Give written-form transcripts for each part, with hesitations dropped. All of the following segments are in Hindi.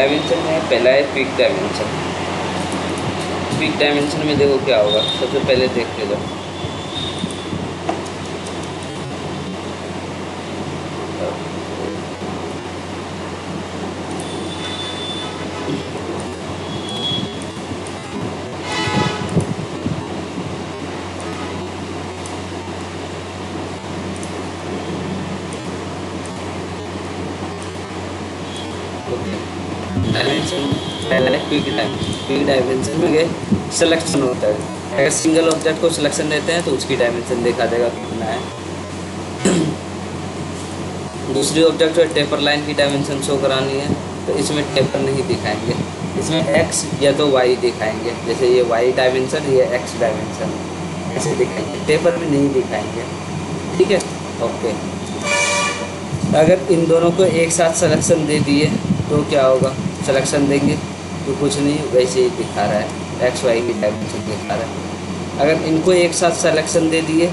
डायमेंशन में पहला है पीक डायमेंशन। पीक डायमेंशन में देखो क्या होगा, सबसे पहले देख के लो। डायमेंशन पहला है पीक डायमेंशन में गए सिलेक्शन होता है। अगर सिंगल ऑब्जेक्ट को सिलेक्शन देते हैं तो उसकी डायमेंशन दिखा देगा कितना है। दूसरी ऑब्जेक्ट है टेपर लाइन की डायमेंशन शो करानी है, तो इसमें टेपर नहीं दिखाएंगे, इसमें एक्स या तो वाई दिखाएंगे। जैसे ये वाई डायमेंशन, ये एक्स डायमेंशन, ऐसे दिखाएंगे, टेपर में नहीं दिखाएंगे। ठीक है, ओके। अगर इन दोनों को एक साथ सिलेक्शन दे दिए तो क्या होगा, सिलेक्शन देंगे तो कुछ नहीं, वैसे ही दिखा रहा है, एक्स वाई की डायमेंशन दिखा रहा है। अगर इनको एक साथ सिलेक्शन दे दिए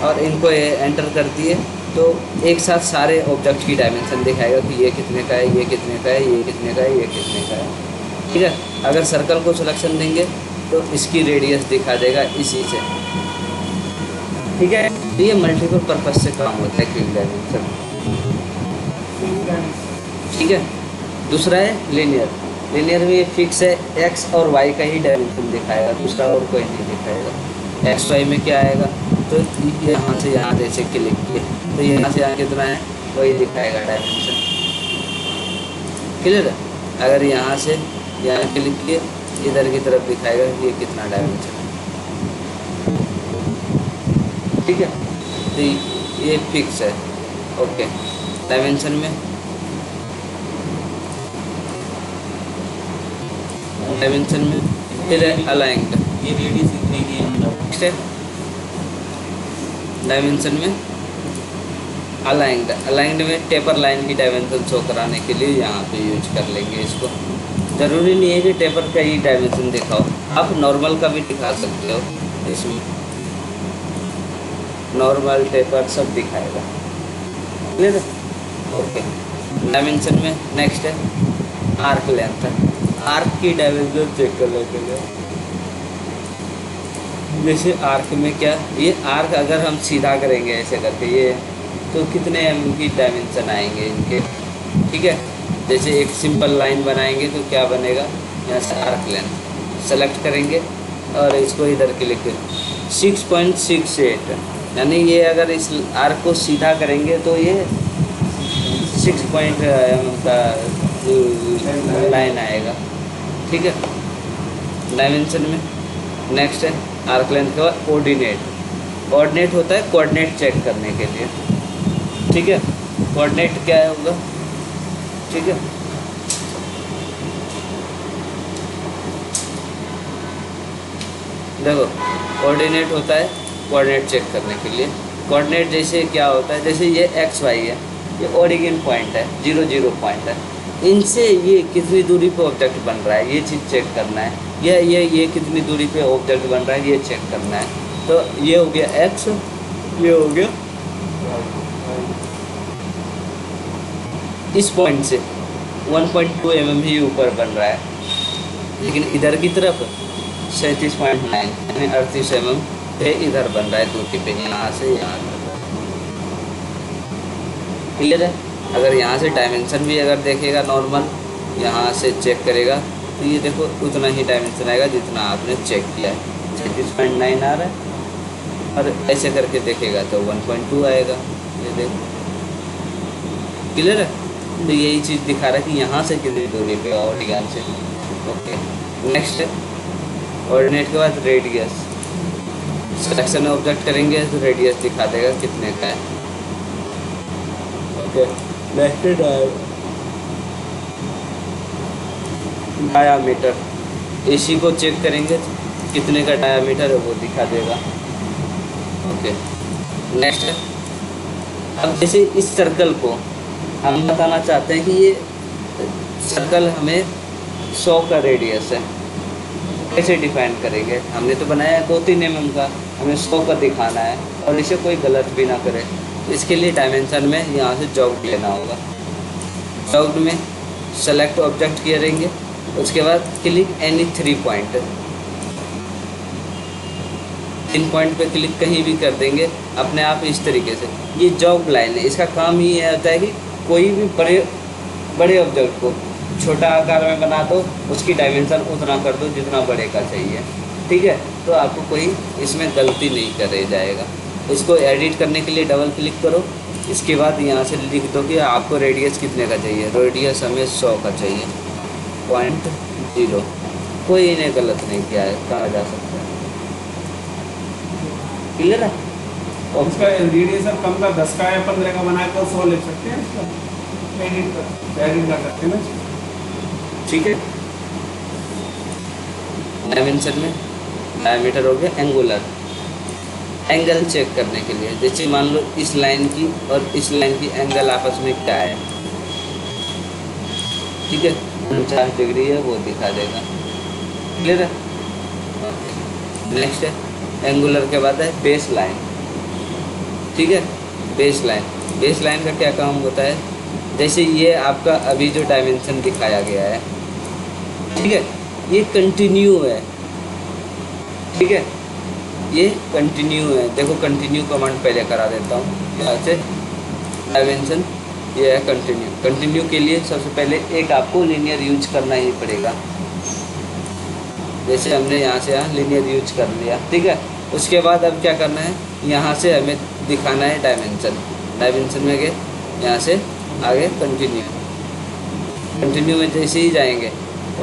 और इनको एंटर कर दिए तो एक साथ सारे ऑब्जेक्ट की डायमेंशन दिखाएगा कि ये कितने का है, ये कितने का है, ये कितने का है, ये कितने का है। ठीक है, अगर सर्कल को सिलेक्शन देंगे तो इसकी रेडियस दिखा देगा इसी से। ठीक है, तो ये मल्टीपल पर्पज से काम होता है क्विक डायमेंशन। ठीक है, दूसरा है लीनियर। लीनियर में ये फिक्स है, एक्स और वाई का ही डायमेंशन दिखाएगा, दूसरा और कोई नहीं दिखाएगा। एक्स वाई में क्या आएगा, तो यहाँ से यहाँ जैसे क्लिक किए तो यहाँ से यहाँ कितना है वही दिखाएगा डायमेंशन। क्लियर है, अगर यहाँ से यहाँ क्लिक किए इधर की तरफ दिखाएगा ये कितना डायमेंशन है। ठीक है, तो ये फिक्स है। ओके, डायमेंशन में फिर है अलाइंड। ये रेडियस कितने की है अंदर? नेक्स्ट है डायमेंशन में अलाइंड। अलाइंड में टेपर लाइन की डायमेंशन शो कराने के लिए यहाँ पे यूज कर लेंगे इसको। ज़रूरी नहीं है कि टेपर का ही डायमेंशन दिखाओ, आप नॉर्मल का भी दिखा सकते हो। इसमें नॉर्मल टेपर सब दिखाएगा। क्लियर है, ओके। डायमेंशन में नेक्स्ट है आर्क लेंथ। आर्क की डायमेंशन चेक कर लेंगे। जैसे आर्क में क्या, ये आर्क अगर हम सीधा करेंगे ऐसे करके ये, तो कितने mm की डायमेंशन आएंगे इनके। ठीक है, जैसे एक सिंपल लाइन बनाएंगे तो क्या बनेगा, यहाँ से आर्क लेंथ सेलेक्ट करेंगे और इसको इधर क्लिक करें 6.68, यानी ये अगर इस आर्क को सीधा करेंगे तो ये 6 का लाइन आएगा। ठीक है, डायमेंशन में नेक्स्ट है आर्क लेंथ के बाद कोऑर्डिनेट। कोऑर्डिनेट होता है कोऑर्डिनेट चेक करने के लिए। ठीक है, कोऑर्डिनेट क्या होगा, ठीक है, देखो कोऑर्डिनेट होता है कोऑर्डिनेट चेक करने के लिए। कोऑर्डिनेट जैसे क्या होता है, जैसे ये एक्स वाई है, ये ओरिजिन पॉइंट है, 0 0 पॉइंट है, इनसे ये कितनी दूरी पे ऑब्जेक्ट बन रहा है ये चीज़ चेक करना है। ये कितनी दूरी पे ऑब्जेक्ट बन रहा है ये चेक करना है। तो ये हो गया एक्स, ये हो गया इस पॉइंट से 1.2 mm ही ऊपर बन रहा है, लेकिन इधर की तरफ 37.9 यानी 38 mm पे इधर बन रहा है दूरी पे, यहाँ से यहाँ तक। क्लियर है, अगर यहाँ से डायमेंशन भी अगर देखेगा नॉर्मल, यहाँ से चेक करेगा तो ये देखो उतना ही डायमेंशन आएगा जितना आपने चेक किया है, 36.9 आ रहा है। और ऐसे करके देखेगा तो 1.2 आएगा, ये देखो। क्लियर है, तो यही चीज़ दिखा रहा है कि यहाँ से कितनी दूरी पे और ध्यान से। ओके, नेक्स्ट है कोऑर्डिनेट के बाद रेडियस। सिलेक्शन ऑब्जेक्ट करेंगे तो रेडियस दिखा देगा कितने का है। Okay, next diameter. एसी को चेक करेंगे कितने का डायामीटर है वो दिखा देगा। ओके, नेक्स्ट है, अब जैसे इस सर्कल को हम बताना चाहते हैं कि ये सर्कल हमें 100 का रेडियस है, कैसे डिफाइन करेंगे। हमने तो बनाया है 2-3 mm का, हमें 100 का दिखाना है और इसे कोई गलत भी ना करे। तो इसके लिए डायमेंशन में यहाँ से जॉग्ड लेना होगा। जॉग्ड में सेलेक्ट ऑब्जेक्ट करेंगे, उसके बाद क्लिक एनी 3 पॉइंट, 3 पॉइंट पे क्लिक कहीं भी कर देंगे अपने आप इस तरीके से। ये जॉब लाइन है, इसका काम ही ये होता है कि कोई भी बड़े ऑब्जेक्ट को छोटा आकार में बना दो, उसकी डायमेंशन उतना कर दो जितना बड़े का चाहिए, ठीक है। तो आपको कोई इसमें गलती नहीं करे जाएगा। इसको एडिट करने के लिए डबल क्लिक करो, इसके बाद यहाँ से लिख दो कि आपको रेडियस कितने का चाहिए। रेडियस हमें 100 का चाहिए, 0.0। कोई इन्हें गलत नहीं किया है, कहा जा सकता है। क्लियर है? और उसका रेडियस कम का 10 का या 15 का बना कर 100 लिख सकते हैं, इसका एडिट कर सकते हैं ना, ठीक है। डायमेंशन में डायमीटर हो गया। एंगुलर, एंगल चेक करने के लिए, जैसे मान लो इस लाइन की और इस लाइन की एंगल आपस में क्या है, ठीक है, 49 डिग्री है, वो दिखा देगा। क्लियर है? नेक्स्ट है एंगुलर के बाद है बेस लाइन, ठीक है। बेस लाइन, बेस लाइन का क्या काम होता है, जैसे ये आपका अभी जो डायमेंशन दिखाया गया है, ठीक है, ये कंटिन्यू है, ठीक है, ये कंटिन्यू है। देखो कंटिन्यू कमांड पहले करा देता हूँ, यहाँ से डायमेंशन ये है कंटिन्यू। कंटिन्यू के लिए सबसे पहले एक आपको लीनियर यूज करना ही पड़ेगा, जैसे हमने यहाँ से यहाँ लीनियर यूज कर लिया, ठीक है। उसके बाद अब क्या करना है, यहाँ से हमें दिखाना है डायमेंशन। डायमेंशन में गए, यहाँ से आगे कंटिन्यू, कंटिन्यू में जैसे ही जाएंगे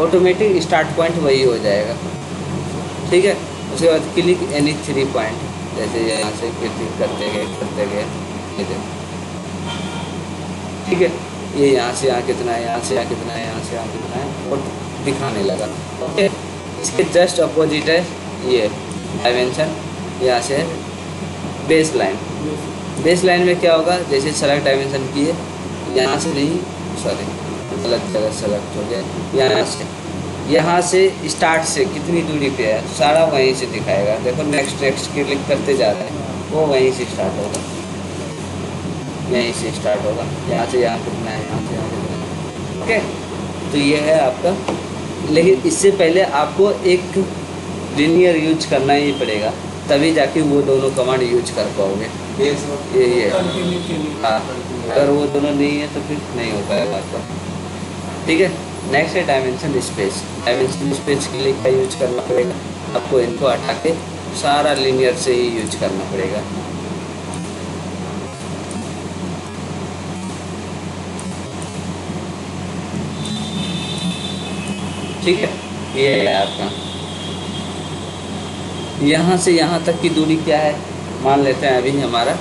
ऑटोमेटिक स्टार्ट पॉइंट वही हो जाएगा, ठीक है। उसके बाद क्लिक एनी 3 पॉइंट, जैसे यहाँ से क्लिक करते गए ये देखो, ठीक है। ये यहाँ से यहाँ कितना है, यहाँ से यहाँ कितना है, यहाँ से यहाँ कितना है, और दिखाने लगा, ओके। इसके जस्ट अपोजिट है ये डायमेंशन, यहाँ से बेस लाइन। बेस लाइन में क्या होगा, जैसे सेलेक्ट डायमेंशन किए, यहाँ से नहीं, सॉरी गलत जगह सेलेक्ट हो गया, यहाँ से स्टार्ट से कितनी दूरी पे है सारा वहीं से दिखाएगा। देखो नेक्स्ट नेक्स्ट क्लिक करते जा रहे हैं, वो वहीं से स्टार्ट होगा, यहीं से स्टार्ट होगा, यहाँ से यहाँ कितना है, यहाँ से यहाँ कितना है, ओके। तो ये है आपका, लेकिन इससे पहले आपको एक लीनियर यूज करना ही पड़ेगा, तभी जाके वो दोनों कमांड यूज कर पाओगे। ये हाँ, अगर वो दोनों नहीं है तो फिर नहीं हो पाएगा आपका, ठीक है। नेक्स्ट है डायमेंशन स्पेस। डायमेंशन स्पेस के लिए क्या यूज करना पड़ेगा, आपको इनको हटा के सारा लीनियर से ही यूज करना पड़ेगा, ठीक है। ये है आपका, यहाँ से यहाँ तक की दूरी क्या है, मान लेते हैं अभी हमारा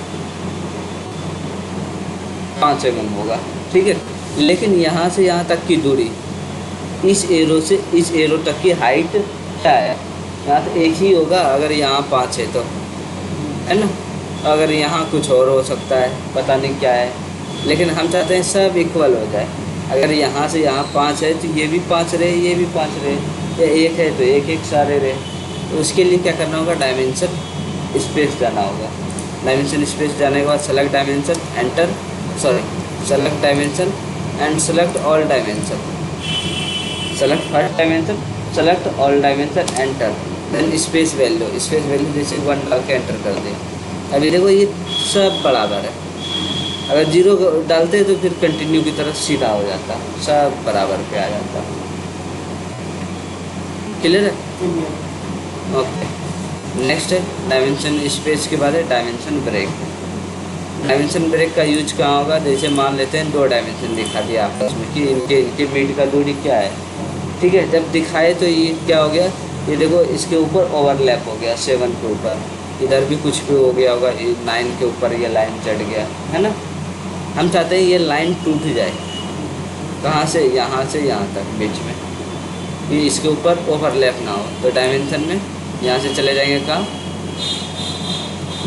5 mm होगा, ठीक है। लेकिन यहाँ से यहाँ तक की दूरी, इस एरो से इस एरो तक की हाइट क्या है, यहाँ तो एक ही होगा, अगर यहाँ 5 है तो, है ना। अगर यहाँ कुछ और हो सकता है, पता नहीं क्या है, लेकिन हम चाहते हैं सब इक्वल हो जाए। अगर यहाँ से यहाँ 5 है तो ये भी 5 रहे, ये भी 5 रहे, या 1 है तो 1 सारे रहे। तो उसके लिए क्या करना होगा, डायमेंशन स्पेस जाना होगा। डायमेंशन स्पेस जाने के बाद select dimension, enter, sorry select dimension and select all dimension, select first dimension, select all dimension, enter, then space value, space value जैसे 1 डाल के एंटर कर दें। अभी देखो ये सब बराबर है, अगर 0 डालते तो फिर कंटिन्यू की तरफ सीधा हो जाता, सब बराबर पे आ जाता। क्लियर है? ओके। नेक्स्ट है डायमेंशन स्पेस के बाद है डायमेंशन ब्रेक। डायमेंशन ब्रेक का यूज कहाँ होगा, जैसे मान लेते हैं 2 डायमेंशन दिखा दिया आपस में कि इनके बीट का दूरी क्या है, ठीक है। जब दिखाए तो ये क्या हो गया, ये देखो इसके ऊपर ओवरलैप हो गया 7 के ऊपर, इधर भी कुछ भी हो गया होगा, 9 के ऊपर ये लाइन चढ़ गया, है ना। हम चाहते हैं ये लाइन टूट जाए, कहाँ से, यहाँ से यहाँ तक बीच में, ये इसके ऊपर ओवरलैप ना हो। तो डायमेंशन में यहाँ से चले जाएंगे कहाँ,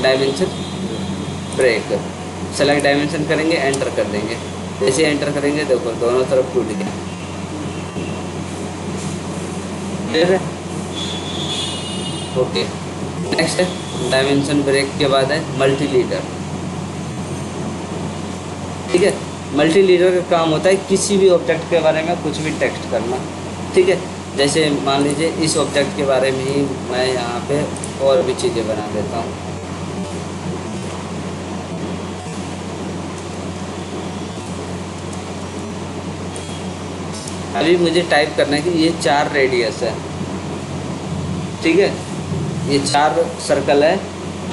डायमेंशन ब्रेक, सेलेक्ट डायमेंशन करेंगे, एंटर कर देंगे। जैसे एंटर करेंगे देखो दोनों तरफ टूट गया, क्लियर है? ओके। नेक्स्ट है डायमेंशन ब्रेक के बाद है मल्टी लीडर, ठीक है। मल्टी लीडर का काम होता है किसी भी ऑब्जेक्ट के बारे में कुछ भी टेक्स्ट करना, ठीक है। जैसे मान लीजिए इस ऑब्जेक्ट के बारे में ही मैं यहाँ पे और भी चीज़ें बना देता हूँ। अभी मुझे टाइप करना है कि ये 4 रेडियस है, ठीक है, ये 4 सर्कल है,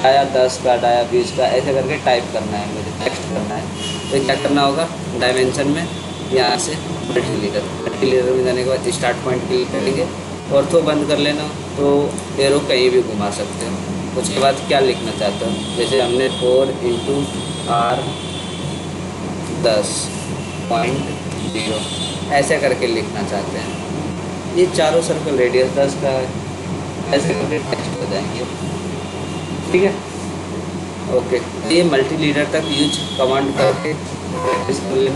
डाया 10 का, डाया 20 का, ऐसे करके टाइप करना है मुझे, टेक्स्ट करना है। तो क्या करना होगा, डायमेंशन में यहाँ से मल्टी लीडर में जाने के बाद स्टार्ट पॉइंट क्लिक करेंगे, ऑर्थो बंद कर लेना, तो एरो कहीं भी घुमा सकते हो। उसके बाद क्या लिखना चाहते हो, जैसे हमने 4 × R 10.0 ऐसे करके लिखना चाहते हैं। ये चारों सर्कल रेडियस 10 का है, ऐसे करके टेक्स्ट हो जाएंगे, ठीक है। ओके, ये मल्टी लीडर तक यूज कमांड करके प्रैक्टिस कर लेना।